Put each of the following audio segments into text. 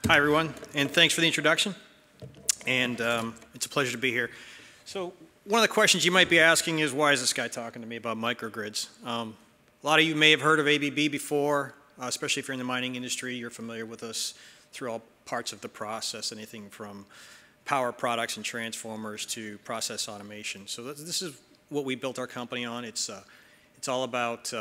Hi, everyone, and thanks for the introduction. And it's a pleasure to be here. So one of the questions you might be asking is, why is this guy talking to me about microgrids? A lot of you may have heard of ABB before, especially if you're in the mining industry. You're familiar with us through all parts of the process, anything from power products and transformers to process automation. So this is what we built our company on. It's all about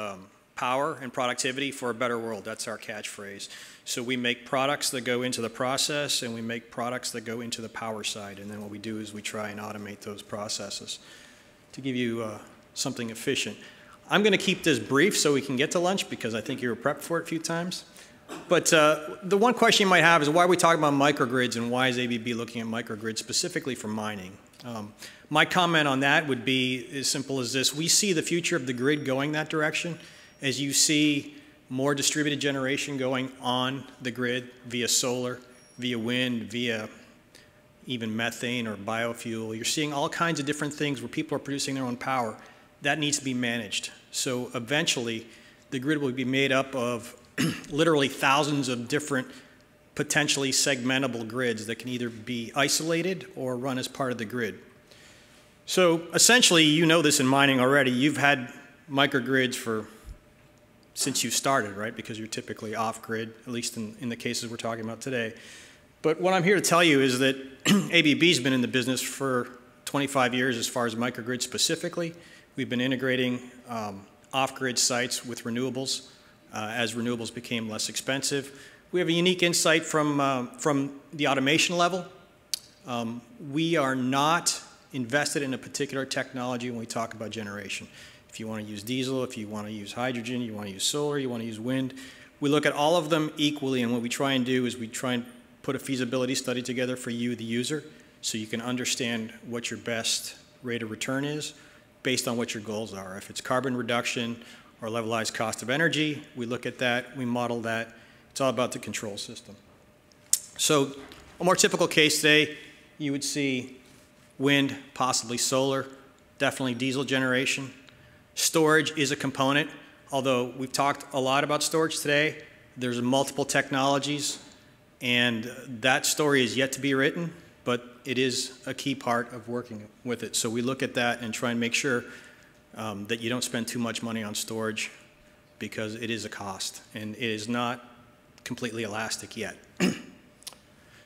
power and productivity for a better world. That's our catchphrase. So we make products that go into the process, and we make products that go into the power side. And then what we do is we try and automate those processes to give you something efficient. I'm going to keep this brief so we can get to lunch, because I think you were prepped for it a few times. But the one question you might have is, why are we talking about microgrids, and why is ABB looking at microgrids specifically for mining? My comment on that would be as simple as this. We see the future of the grid going that direction. As you see more distributed generation going on the grid via solar, via wind, via even methane or biofuel, you're seeing all kinds of different things where people are producing their own power. That needs to be managed. So eventually, the grid will be made up of literally thousands of different potentially segmentable grids that can either be isolated or run as part of the grid. So essentially, you know this in mining already. You've had microgrids since you started, right? Because you're typically off-grid, at least in the cases we're talking about today. But what I'm here to tell you is that ABB's been in the business for 25 years as far as microgrids specifically. We've been integrating off-grid sites with renewables as renewables became less expensive. We have a unique insight from the automation level. We are not invested in a particular technology when we talk about generation. If you want to use diesel, if you want to use hydrogen, you want to use solar, you want to use wind, we look at all of them equally, and what we try and do is we try and put a feasibility study together for you, the user, so you can understand what your best rate of return is based on what your goals are. If it's carbon reduction or levelized cost of energy, we look at that, we model that. It's all about the control system. So a more typical case today, you would see wind, possibly solar, definitely diesel generation. Storage is a component, although we've talked a lot about storage today. There's multiple technologies, and that story is yet to be written, but it is a key part of working with it. So we look at that and try and make sure that you don't spend too much money on storage, because it is a cost, and it is not completely elastic yet.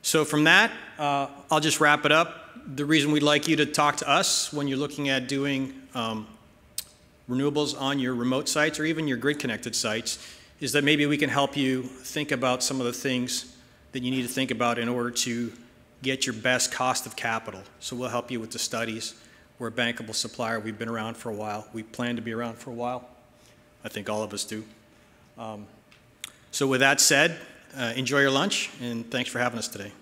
So from that, I'll just wrap it up. The reason we'd like you to talk to us when you're looking at doing renewables on your remote sites or even your grid-connected sites is that maybe we can help you think about some of the things that you need to think about in order to get your best cost of capital. So we'll help you with the studies. We're a bankable supplier. We've been around for a while. We plan to be around for a while. I think all of us do. So with that said, enjoy your lunch, and thanks for having us today.